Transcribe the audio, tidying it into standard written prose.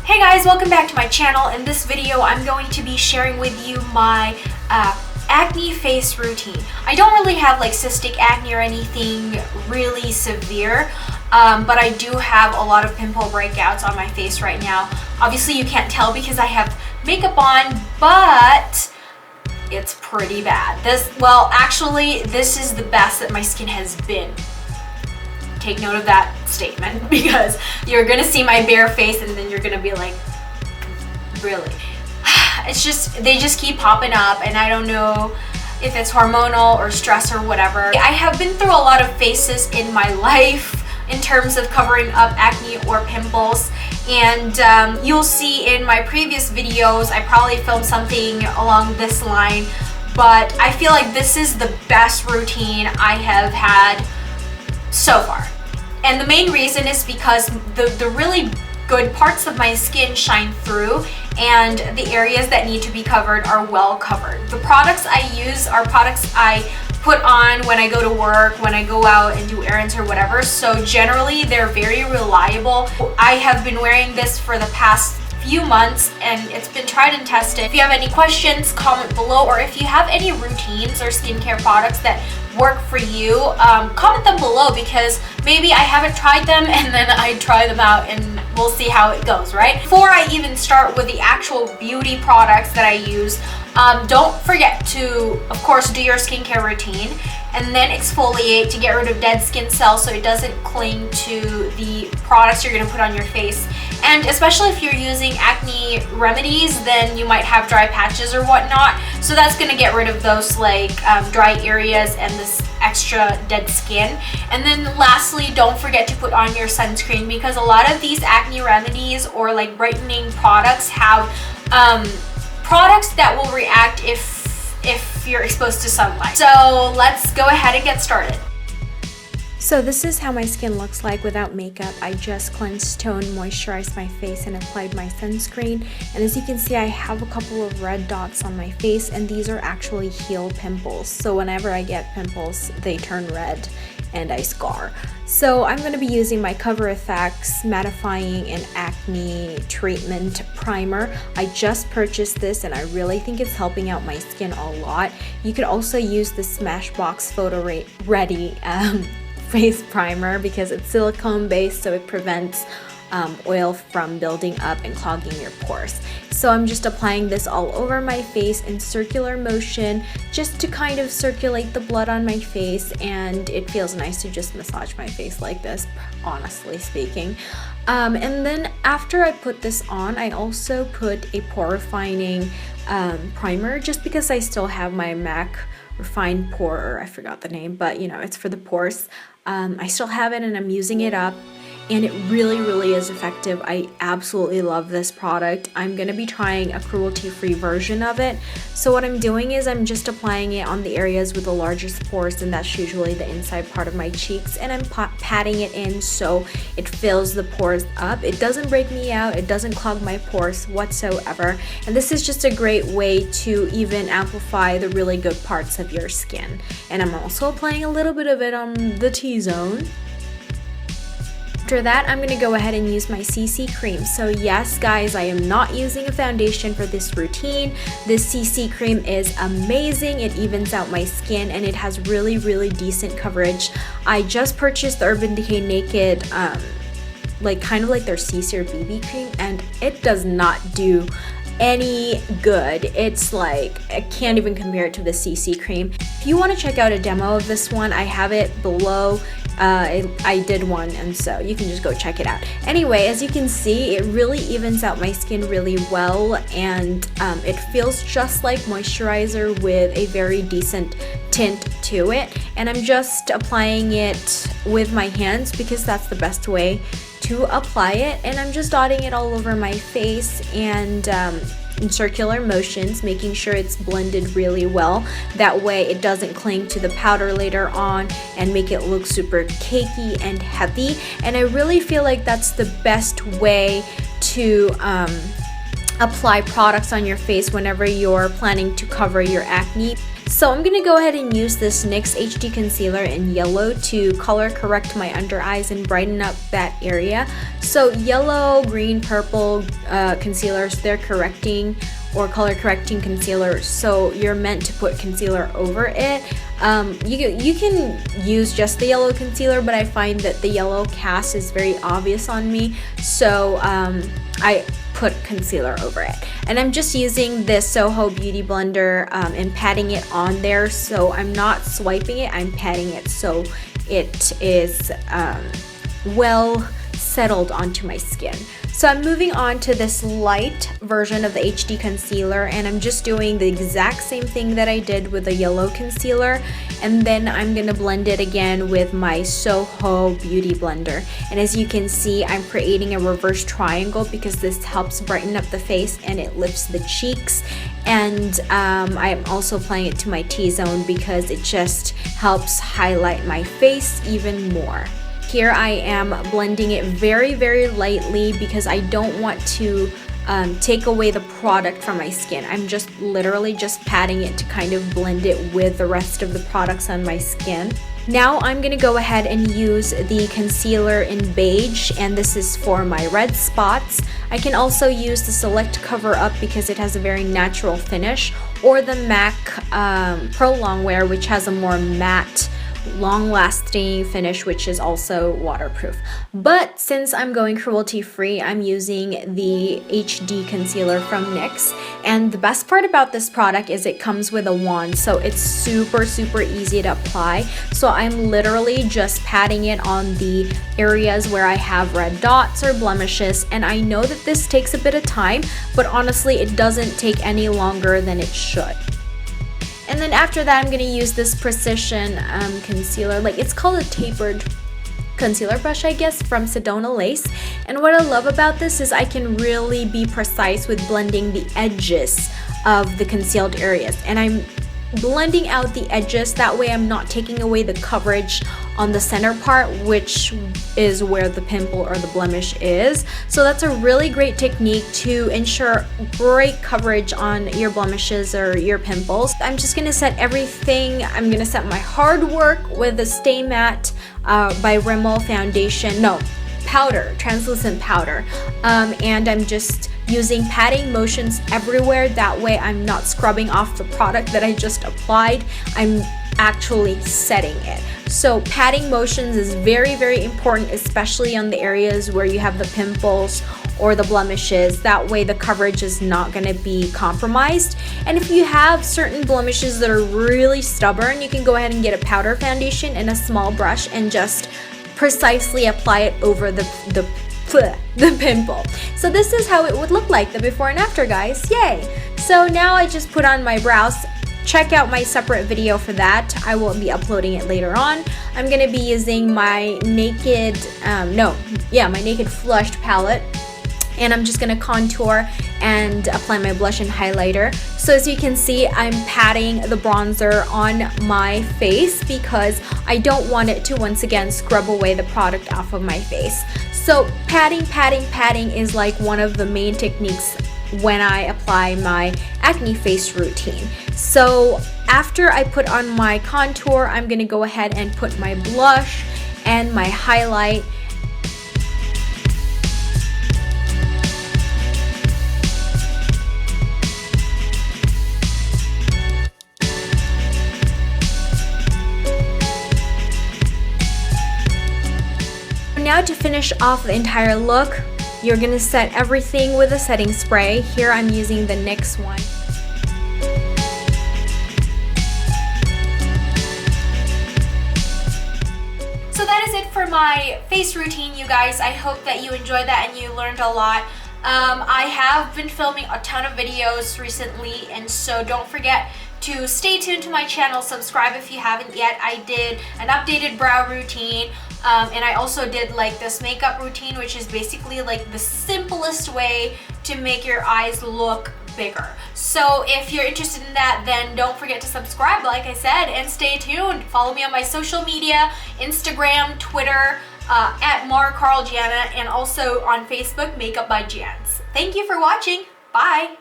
Hey guys, welcome back to my channel. In this video, I'm going to be sharing with you my acne face routine. I don't really have like cystic acne or anything really severe, but I do have a lot of pimple breakouts on my face right now. Obviously you can't tell because I have makeup on, but it's pretty bad. This is the best that my skin has been. Take note of that statement because you're gonna see my bare face and then you're gonna be like, really? It's just, they just keep popping up and I don't know if it's hormonal or stress or whatever. I have been through a lot of phases in my life in terms of covering up acne or pimples, and you'll see in my previous videos I probably filmed something along this line, but I feel like this is the best routine I have had so far. And the main reason is because the really good parts of my skin shine through and the areas that need to be covered are well covered. The products I use are products I put on when I go to work, when I go out and do errands or whatever, so generally they're very reliable. I have been wearing this for the past few months and it's been tried and tested. If you have any questions, comment below, or if you have any routines or skincare products that work for you, comment them below because maybe I haven't tried them and then I try them out and we'll see how it goes, right? Before I even start with the actual beauty products that I use, don't forget to, of course, do your skincare routine and then exfoliate to get rid of dead skin cells so it doesn't cling to the products you're going to put on your face. And especially if you're using acne remedies, then you might have dry patches or whatnot, so that's going to get rid of those like dry areas and this extra dead skin. And then lastly, don't forget to put on your sunscreen because a lot of these acne remedies or like brightening products have products that will react if you're exposed to sunlight. So let's go ahead and get started. So this is how my skin looks like without makeup. I just cleansed, toned, moisturized my face and applied my sunscreen. And as you can see, I have a couple of red dots on my face and these are actually heel pimples. So whenever I get pimples, they turn red and I scar. So I'm going to be using my Cover FX Mattifying and Acne Treatment Primer. I just purchased this and I really think it's helping out my skin a lot. You could also use the Smashbox Photo Ready face primer because it's silicone based, so it prevents oil from building up and clogging your pores. So I'm just applying this all over my face in circular motion just to kind of circulate the blood on my face, and it feels nice to just massage my face like this, honestly speaking. And then after I put this on, I also put a pore refining primer just because I still have my MAC Refined Pore, I forgot the name, but you know, it's for the pores. I still have it and I'm using it up and it really is effective. I absolutely love this product. I'm going to be trying a cruelty-free version of it. So what I'm doing is I'm just applying it on the areas with the largest pores, and that's usually the inside part of my cheeks, and I'm patting it in so it fills the pores up. It doesn't break me out, it doesn't clog my pores whatsoever, and this is just a great way to even amplify the really good parts of your skin. And I'm also applying a little bit of it on the T-zone. After that, I'm going to go ahead and use my CC cream. So yes, guys, I am not using a foundation for this routine. This CC cream is amazing. It evens out my skin and it has really decent coverage. I just purchased the Urban Decay Naked, kind of like their CC or BB cream, and it does not do any good. It's like, I can't even compare it to the CC cream. If you want to check out a demo of this one, I have it below. I did one, and so you can just go check it out. Anyway, as you can see, it really evens out my skin really well, and it feels just like moisturizer with a very decent tint to it. And I'm just applying it with my hands because that's the best way to apply it, and I'm just dotting it all over my face and in circular motions, making sure it's blended really well. That way it doesn't cling to the powder later on and make it look super cakey and heavy. And I really feel like that's the best way to apply products on your face whenever you're planning to cover your acne. So I'm going to go ahead and use this NYX HD concealer in yellow to color correct my under eyes and brighten up that area. So yellow, green, purple concealers, they're correcting or color correcting concealer, so you're meant to put concealer over it. You can use just the yellow concealer, but I find that the yellow cast is very obvious on me, so I put concealer over it. And I'm just using this Soho Beauty Blender and patting it on there, so I'm not swiping it, I'm patting it so it is well settled onto my skin. So I'm moving on to this light version of the HD concealer, and I'm just doing the exact same thing that I did with the yellow concealer, and then I'm gonna blend it again with my Soho Beauty Blender. And as you can see, I'm creating a reverse triangle because this helps brighten up the face and it lifts the cheeks. And I'm also applying it to my T-zone because it just helps highlight my face even more. Here I am blending it very, very lightly because I don't want to take away the product from my skin. I'm just literally just patting it to kind of blend it with the rest of the products on my skin. Now I'm gonna go ahead and use the concealer in beige, and this is for my red spots. I can also use the Select Cover Up because it has a very natural finish, or the MAC Pro Longwear, which has a more matte, long-lasting finish, which is also waterproof. But since I'm going cruelty-free, I'm using the HD concealer from NYX, and the best part about this product is it comes with a wand, so it's super easy to apply. So I'm literally just patting it on the areas where I have red dots or blemishes, and I know that this takes a bit of time, but honestly it doesn't take any longer than it should. And then after that, I'm going to use this Precision concealer. Like, it's called a tapered concealer brush, I guess, from Sedona Lace. And what I love about this is I can really be precise with blending the edges of the concealed areas. And I'm blending out the edges, that way I'm not taking away the coverage on the center part, which is where the pimple or the blemish is. So that's a really great technique to ensure great coverage on your blemishes or your pimples. I'm just gonna set everything. I'm gonna set my hard work with the Stay Matte by Rimmel foundation, no, powder, translucent powder, and I'm just using patting motions everywhere. That way I'm not scrubbing off the product that I just applied, I'm actually setting it. So patting motions is very important, especially on the areas where you have the pimples or the blemishes. That way the coverage is not going to be compromised. And if you have certain blemishes that are really stubborn, you can go ahead and get a powder foundation and a small brush and just precisely apply it over the pimple. So this is how it would look like, the before and after, guys. Yay! So now I just put on my brows. Check out my separate video for that. I will be uploading it later on. I'm gonna be using my Naked, my Naked Flushed palette, and I'm just gonna contour and apply my blush and highlighter. So as you can see, I'm patting the bronzer on my face because I don't want it to once again scrub away the product off of my face. So patting is like one of the main techniques when I apply my acne face routine. So after I put on my contour, I'm gonna go ahead and put my blush and my highlight. Now to finish off the entire look, you're gonna set everything with a setting spray. Here I'm using the NYX one. So that is it for my face routine, you guys. I hope that you enjoyed that and you learned a lot. I have been filming a ton of videos recently, and so don't forget to stay tuned to my channel, subscribe if you haven't yet. I did an updated brow routine, and I also did like this makeup routine, which is basically like the simplest way to make your eyes look bigger. So if you're interested in that, then don't forget to subscribe, like I said, and stay tuned. Follow me on my social media, Instagram, Twitter, at maricarljanah, and also on Facebook, Makeup by Jans. Thank you for watching. Bye.